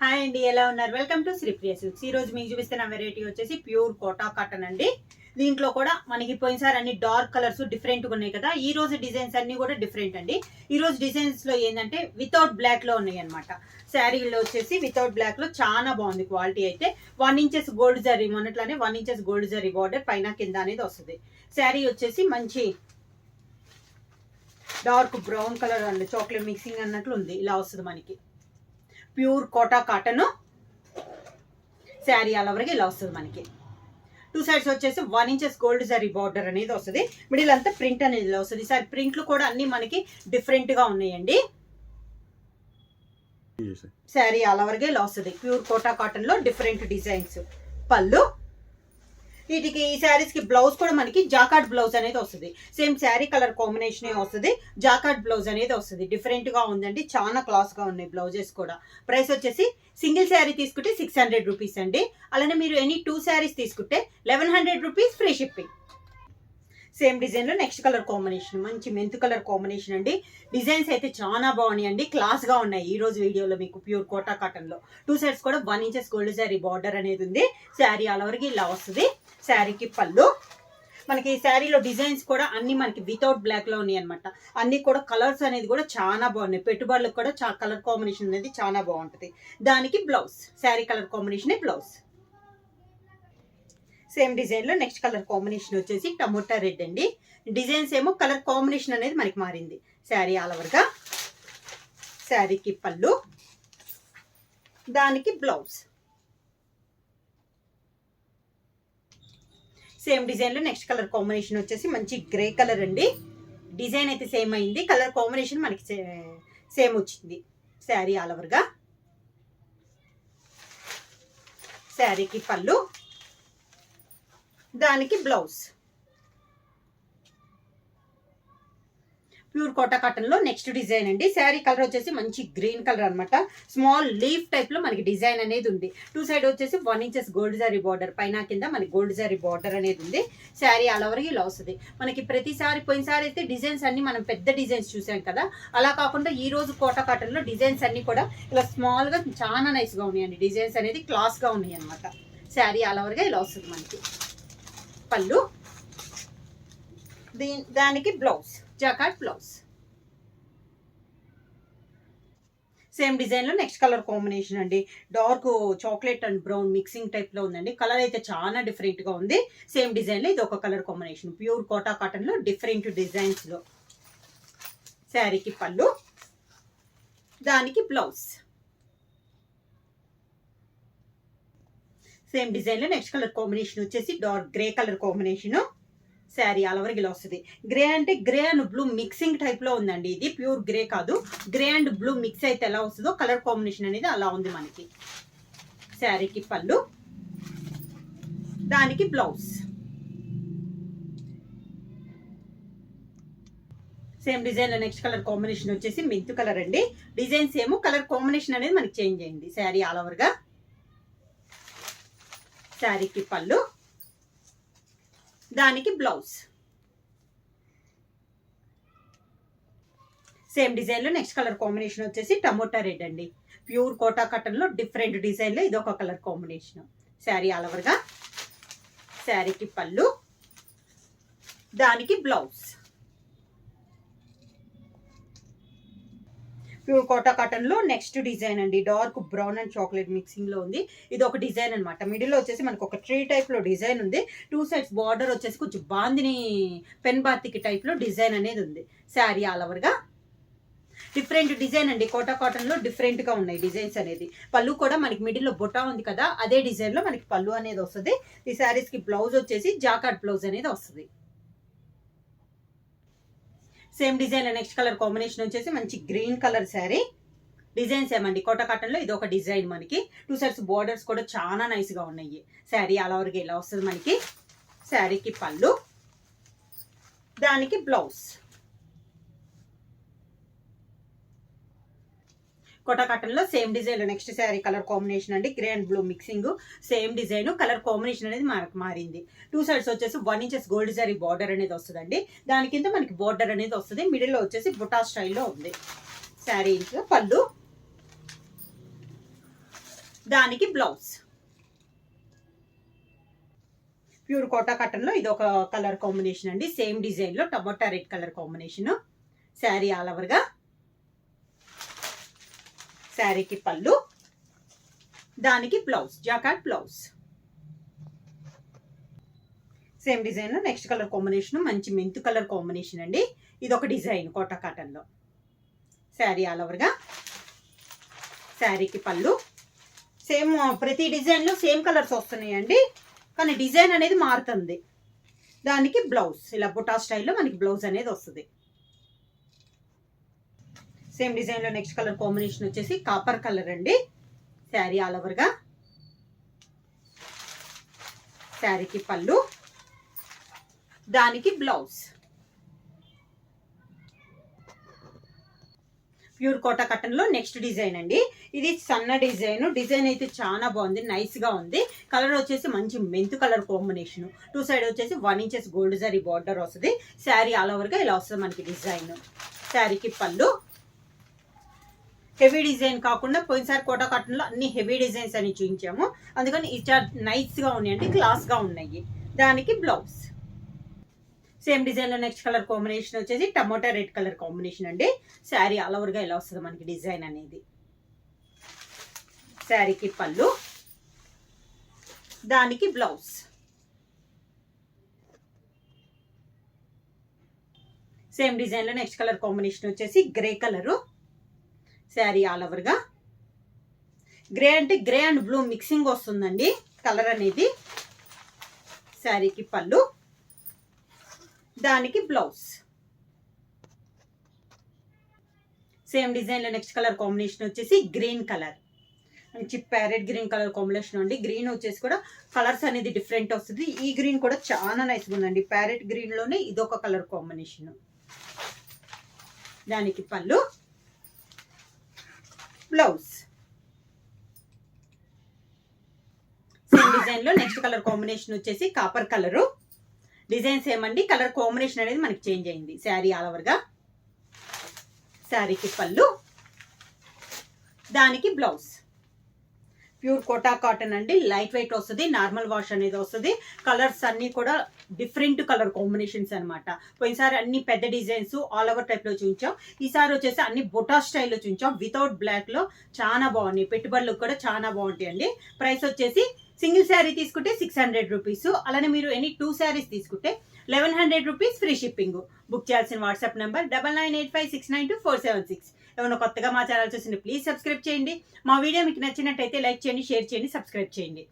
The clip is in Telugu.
హాయ్ అండి, ఎలా ఉన్నారు? Welcome to Sripriya silks. ఈ రోజు మీకు చూపిస్తున్న వెరైటీ వచ్చేసి ప్యూర్ కోటా కాటన్ అండి. దీంట్లో కూడా మనకి పోయినసారి అన్ని డార్క్ కలర్స్ డిఫరెంట్ గా ఉన్నాయి కదా. ఈ రోజు డిజైన్స్ అన్ని కూడా డిఫరెంట్ అండి. ఈ రోజు డిజైన్స్ లో ఏంటంటే వితౌట్ బ్లాక్ లో ఉన్నాయి అనమాట. శారీలో వచ్చేసి వితౌట్ బ్లాక్ లో చాలా బాగుంది క్వాలిటీ. అయితే 1 ఇంచెస్ గోల్డ్ జరీ, మొన్నట్లానే 1 ఇంచెస్ గోల్డ్ జరీ బార్డర్ పైన కింద అనేది వస్తుంది. శారీ వచ్చేసి మంచి డార్క్ బ్రౌన్ కలర్ అండి, చాక్లెట్ మిక్సింగ్ అన్నట్లు ఉంది. ఇలా వస్తుంది మనకి ప్యూర్ కోటా కాటన్ శారీ. అలా వరకు ఇలా వస్తుంది మనకి. 2 సైడ్స్ వచ్చేసి 1 ఇంచెస్ గోల్డ్ జరీ బార్డర్ అనేది వస్తుంది. మిడిల్ అంతా ప్రింట్ అనేది ఇలా వస్తుంది. ఈసారి ప్రింట్లు కూడా అన్ని మనకి డిఫరెంట్ గా ఉన్నాయండి. శారీ అలా వరకే ఇలా వస్తుంది. ప్యూర్ కోటా కాటన్ లో డిఫరెంట్ డిజైన్స్. పళ్ళు వీటికి, ఈ శారీస్ కి బ్లౌజ్ కూడా మనకి జాకార్డ్ బ్లౌజ్ అనేది వస్తుంది. సేమ్ శారీ కలర్ కాంబినేషన్ వస్తుంది. జాకార్డ్ బ్లౌజ్ అనేది వస్తుంది. డిఫరెంట్ గా ఉందండి, చాలా క్లాస్ గా ఉన్నాయి బ్లౌజెస్ కూడా. ప్రైస్ వచ్చేసి సింగిల్ శారీ తీసుకుంటే 600 రూపీస్ అండి. అలానే మీరు ఎనీ 2 శారీస్ తీసుకుంటే 1100 rupees free shipping. Same design లో నెక్స్ట్ కలర్ కాంబినేషన్ మంచి మెంతు కలర్ కాంబినేషన్ అండి. డిజైన్స్ అయితే చాలా బాగున్నాయి అండి, క్లాస్ గా ఉన్నాయి. ఈ రోజు వీడియోలో మీకు ప్యూర్ కోటా కాటన్ లో 2 సైడ్స్ కూడా 1 ఇంచెస్ గోల్డ్ శారీ బార్డర్ అనేది ఉంది. శారీ ఆల్ ఓవర్కి ఇలా వస్తుంది. శారీకి పళ్ళు మనకి, ఈ శారీలో డిజైన్స్ కూడా అన్ని మనకి వితౌట్ బ్లాక్ లో ఉన్నాయి అనమాట. అన్ని కూడా కలర్స్ అనేది కూడా చాలా బాగున్నాయి. పెట్టుబడులకు కూడా కలర్ కాంబినేషన్ అనేది చాలా బాగుంటుంది. దానికి blouse sari colour combination blouse. Same design లో నెక్స్ట్ కలర్ కాంబినేషన్ వచ్చేసి టమోటా రెడ్ అండి. డిజైన్స్ ఏమో కలర్ కాంబినేషన్ అనేది మనకి మారింది. శారీ ఆల్ ఓవర్ గా, శారీకి పళ్ళు, దానికి బ్లౌజ్. సేమ్ డిజైన్ లో నెక్స్ట్ కలర్ కాంబినేషన్ వచ్చేసి మంచి గ్రే కలర్ అండి. డిజైన్ అయితే సేమ్ అయింది, కలర్ కాంబినేషన్ మనకి సేమ్ వచ్చింది. శారీ ఆల్ ఓవర్ గా, శారీకి పళ్ళు, దానికి బ్లౌజ్. ప్యూర్ కోటా కాటన్ లో నెక్స్ట్ డిజైన్ అండి. శారీ కలర్ వచ్చేసి మంచి గ్రీన్ కలర్ అనమాట. స్మాల్ లీఫ్ టైప్ లో మనకి డిజైన్ అనేది ఉంది. 2 సైడ్ వచ్చేసి 1 ఇంచెస్ గోల్డ్ జరీ బార్డర్, పైన కింద మనకి గోల్డ్ జరీ బార్డర్ అనేది ఉంది. శారీ ఆల్ ఓవర్ ఇలా వస్తుంది మనకి. ప్రతిసారి పోయినసారి అయితే డిజైన్స్ అన్ని మనం పెద్ద డిజైన్స్ చూసాం కదా, అలా కాకుండా ఈ రోజు కోటా కాటన్ లో డిజైన్స్ అన్ని కూడా ఇలా స్మాల్ గా చాలా నైస్ గా ఉన్నాయండి. డిజైన్స్ అనేది క్లాస్ గా ఉన్నాయి అనమాట. శారీ ఆల్ ఓవర్ గా ఇలా వస్తుంది మనకి. పళ్ళు, దానికి blouse, jacquard blouse. Same design లో నెక్స్ట్ కలర్ కాంబినేషన్ అండి. Dark chocolate and brown mixing type లో ఉందండి. కలర్ అయితే చాలా డిఫరెంట్ గా ఉంది. సేమ్ డిజైన్ లో ఇది ఒక colour combination. Pure Kota cotton లో డిఫరెంట్ డిజైన్స్ లో. శారీకి పళ్ళు, దానికి బ్లౌజ్. సేమ్ డిజైన్ లో నెక్స్ట్ కలర్ కాంబినేషన్ వచ్చేసి dark grey colour combination. Sari all over ఇలా వస్తుంది. గ్రే అంటే grey and blue mixing type లో ఉందండి. ఇది ప్యూర్ గ్రే కాదు, గ్రే అండ్ బ్లూ మిక్స్ అయితే ఎలా వస్తుందో కలర్ కాంబినేషన్ అనేది అలా ఉంది మనకి. శారీకి పళ్ళు, దానికి బ్లౌజ్. సేమ్ డిజైన్ లో నెక్స్ట్ కలర్ కాంబినేషన్ వచ్చేసి మెంతు కలర్ అండి. డిజైన్స్ ఏమో కలర్ కాంబినేషన్ అనేది మనకి చేంజ్ అయింది. శారీ ఆల్ ఓవర్ గా, శారీకి పళ్ళు, దానికి బ్లౌజ్. సేమ్ డిజైన్ లో నెక్స్ట్ కలర్ కాంబినేషన్ వచ్చేసి టమోటా రెడ్ అండి. ప్యూర్ కోటా కాటన్ లో డిఫరెంట్ డిజైన్ లో ఇది ఒక colour combination. Sari all over గా, శారీకి పళ్ళు, దానికి బ్లౌజ్. ప్యూర్ కోటా కాటన్ లో నెక్స్ట్ డిజైన్ అండి. Dark brown and chocolate mixing లో ఉంది. ఇది ఒక డిజైన్ అనమాట. మిడిల్ లో వచ్చేసి మనకు ఒక ట్రీ టైప్ లో డిజైన్ ఉంది. 2 సైడ్స్ బార్డర్ వచ్చేసి కొంచెం బాందిని పెన్ బాతికి టైప్ లో డిజైన్ అనేది ఉంది. శారీ ఆల్ ఓవర్ గా డిఫరెంట్ డిజైన్ అండి. కోటా కాటన్ లో డిఫరెంట్ గా ఉన్నాయి డిజైన్స్ అనేది. పళ్ళు కూడా మనకి మిడిల్ లో బొటా ఉంది కదా, అదే డిజైన్ లో మనకి పళ్ళు అనేది వస్తుంది. ఈ శారీస్ కి బ్లౌజ్ వచ్చేసి జాకార్డ్ బ్లౌజ్ అనేది వస్తుంది. Same design next colour combination వచ్చేసి మంచి గ్రీన్ కలర్ శారీ. డిజైన్స్ ఏమండి కోటా కాటన్ లో ఇది ఒక డిజైన్ మనకి. 2 సైడ్స్ బార్డర్స్ కూడా చాలా నైస్ గా ఉన్నాయి. శారీ ఆల్ ఓవర్ గా ఇలా వస్తుంది మనకి. శారీకి పళ్ళు, దానికి బ్లౌజ్. కోటా కాటన్ లో సేమ్ డిజైన్ లో నెక్స్ట్ శారీ కలర్ కాంబినేషన్ అండి. Grey and blue mixing. Same design, colour combination అనేది మనకు మారింది. 2 సైడ్స్ వచ్చేసి 1 ఇంచెస్ గోల్డ్ జరీ బార్డర్ అనేది వస్తుందండి. దాని కింద మనకి బార్డర్ అనేది వస్తుంది. మిడిల్ లో వచ్చేసి బుటా స్టైల్లో ఉంది. శారీ పళ్ళు, దానికి బ్లౌజ్. ప్యూర్ కోటా కాటన్ లో ఇది ఒక కలర్ కాంబినేషన్ అండి. సేమ్ డిజైన్ లో tomato red colour combination. Sari all over గా. శారీకి పళ్ళు, దానికి blouse, jacquard blouse. Same design లో నెక్స్ట్ కలర్ కాంబినేషన్ మంచి మెంతు కలర్ కాంబినేషన్ అండి. ఇది ఒక డిజైన్ కోటా కాటన్ లో. శారీ ఆల్ ఓవర్ గా. శారీకి పళ్ళు. సేమ్ ప్రతి డిజైన్ లో సేమ్ కలర్స్ వస్తున్నాయండి, కానీ డిజైన్ అనేది మారుతుంది. దానికి బ్లౌజ్ ఇలా బుటా స్టైల్లో మనకి బ్లౌజ్ అనేది వస్తుంది. సేమ్ డిజైన్ లో నెక్స్ట్ కలర్ కాంబినేషన్ వచ్చేసి కాపర్ కలర్ అండి. శారీ ఆల్ ఓవర్ గా. శారీకి పళ్ళు, దానికి బ్లౌజ్. ప్యూర్ కోటా కాటన్ లో నెక్స్ట్ డిజైన్ అండి. ఇది సన్న డిజైన్. డిజైన్ అయితే చాలా బాగుంది, నైస్ గా ఉంది. కలర్ వచ్చేసి మంచి మెంతు కలర్ కాంబినేషన్. 2 సైడ్ వచ్చేసి 1 ఇంచెస్ గోల్డ్ జరీ బార్డర్ వస్తుంది. శారీ ఆల్ ఓవర్ గా ఇలా వస్తుంది మనకి డిజైన్. శారీకి పళ్ళు. హెవీ డిజైన్ కాకుండా పోయినసారి కోటా కాటన్ లో అన్ని హెవీ డిజైన్స్ అని చూపించాము, అందుకని ఇచ్చా నైస్ గా ఉన్నాయి అంటే క్లాస్ గా ఉన్నాయి. దానికి బ్లౌజ్. సేమ్ డిజైన్ లో నెక్స్ట్ కలర్ కాంబినేషన్ వచ్చేసి టమోటా రెడ్ కలర్ కాంబినేషన్ అండి. శారీ ఆల్ ఓవర్ గా ఇలా వస్తుంది మనకి డిజైన్ అనేది. శారీకి పళ్ళు, దానికి బ్లౌజ్. సేమ్ డిజైన్ లో నెక్స్ట్ కలర్ కాంబినేషన్ వచ్చేసి grey colour. Sari all over గా. గ్రే అంటే గ్రే అండ్ బ్లూ మిక్సింగ్ వస్తుందండి కలర్ అనేది. శారీకి పళ్ళు, దానికి బ్లౌజ్. సేమ్ డిజైన్ లో నెక్స్ట్ కలర్ కాంబినేషన్ వచ్చేసి గ్రీన్ కలర్, మంచి ప్యారెట్ గ్రీన్ కలర్ కాంబినేషన్ అండి. గ్రీన్ వచ్చేసి కూడా కలర్స్ అనేది డిఫరెంట్ వస్తుంది. ఈ గ్రీన్ కూడా చాలా నైస్ గా ఉందండి. ప్యారెట్ గ్రీన్ లోనే ఇదొక కలర్ కాంబినేషన్. దానికి పళ్ళు, బ్లౌజ్. సేమ్ డిజైన్ లో నెక్స్ట్ కలర్ కాంబినేషన్ వచ్చేసి కాపర్ కలరు. డిజైన్ సేమ్ అండి, కలర్ కాంబినేషన్ అనేది మనకి చేంజ్ అయింది. శారీ ఆల్ ఓవర్ గా. శారీకి పళ్ళు, దానికి బ్లౌజ్. ప్యూర్ కోటా కాటన్ అండి, లైట్ వెయిట్ వస్తుంది, నార్మల్ వాష్ అనేది వస్తుంది. కలర్స్ అన్ని కూడా డిఫరెంట్ కలర్ కాంబినేషన్స్ అనమాట. పోయినసారి అన్ని పెద్ద డిజైన్స్ ఆల్ ఓవర్ టైప్ లో చూపించాం. ఈసారి వచ్చేసి అన్ని బొటా స్టైల్లో చూపించాం. వితౌట్ బ్లాక్ లో చాలా బాగున్నాయి. పెట్టుబడులకు కూడా చాలా బాగుంటాయి అండి. ప్రైస్ వచ్చేసి సింగిల్ శారీ తీసుకుంటే 600 రూపీస్. అలానే మీరు ఎనీ 2 శారీస్ తీసుకుంటే 1100 రూపీస్ ఫ్రీ షిప్పింగ్. బుక్ చేయాల్సిన వాట్సాప్ నెంబర్ 9985692476. ఏమైనా కొత్తగా మా ఛానల్ చూసింది ప్లీజ్ సబ్స్క్రైబ్ చేయండి. మా వీడియో మీకు నచ్చినట్టయితే లైక్ చేయండి, షేర్ చేయండి, సబ్స్క్రైబ్ చేయండి.